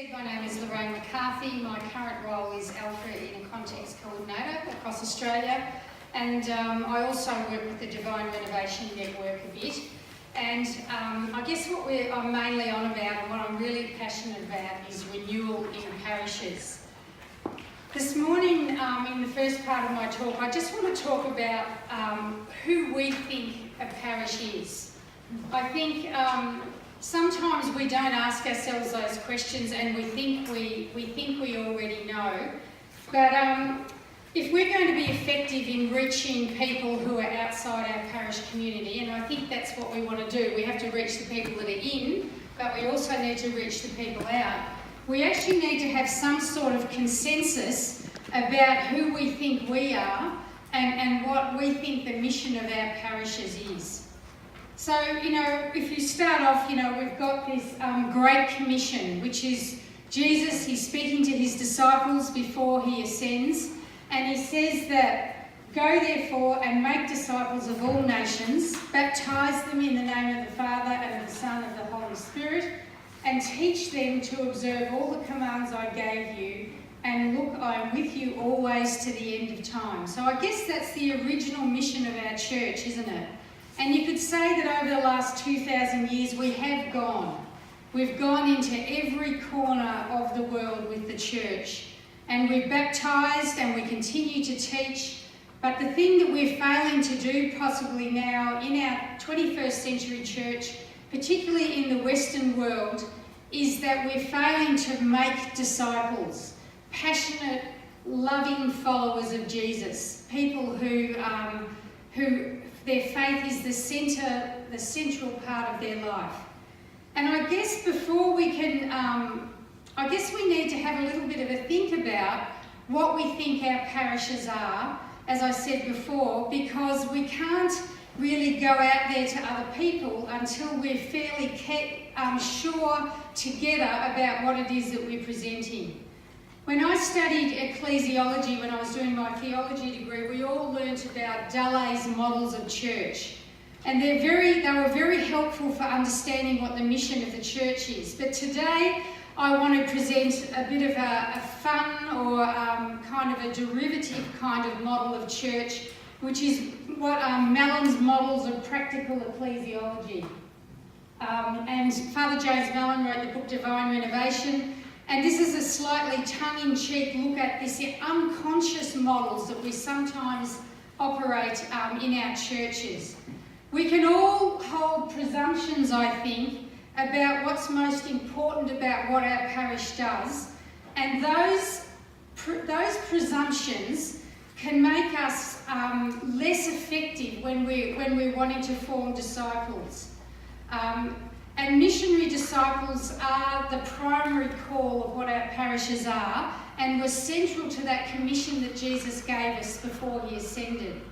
My name is Lorraine McCarthy. My current role is Alpha in a Context Coordinator across Australia, and I also work with the Divine Renovation Network a bit. And I guess what I'm mainly on about and what I'm really passionate about is renewal in parishes. This morning, in the first part of my talk, I just want to talk about who we think a parish is. I think sometimes we don't ask ourselves those questions, and we think we already know. But if we're going to be effective in reaching people who are outside our parish community, and I think that's what we want to do, we have to reach the people that are in, but we also need to reach the people out. We actually need to have some sort of consensus about who we think we are and what we think the mission of our parishes is. So, if you start off, we've got this Great Commission, which is Jesus. He's speaking to his disciples before he ascends, and he says that, "Go therefore and make disciples of all nations, baptise them in the name of the Father and of the Son and of the Holy Spirit, and teach them to observe all the commands I gave you, and look, I am with you always to the end of time." So I guess that's the original mission of our church, isn't it? And you could say that over the last 2,000 years we have gone. We've gone into every corner of the world with the church, and we've baptised and we continue to teach. But the thing that we're failing to do possibly now in our 21st century church, particularly in the Western world, is that we're failing to make disciples, passionate, loving followers of Jesus, people who their faith is the central part of their life. And I guess before we can, we need to have a little bit of a think about what we think our parishes are, as I said before, because we can't really go out there to other people until we're fairly sure together about what it is that we're presenting. When I studied ecclesiology, when I was doing my theology degree, we all learnt about Dallei's models of church. And they were very helpful for understanding what the mission of the church is. But today, I want to present a bit of a fun or kind of a derivative kind of model of church, which is what Mellon's models of practical ecclesiology. And Father James Mellon wrote the book Divine Renovation. And this is a slightly tongue-in-cheek look at this unconscious models that we sometimes operate in our churches. We can all hold presumptions, I think, about what's most important about what our parish does, and those presumptions can make us less effective when we're wanting to form disciples. And missionary disciples are the primary call of what our parishes are, and were central to that commission that Jesus gave us before he ascended.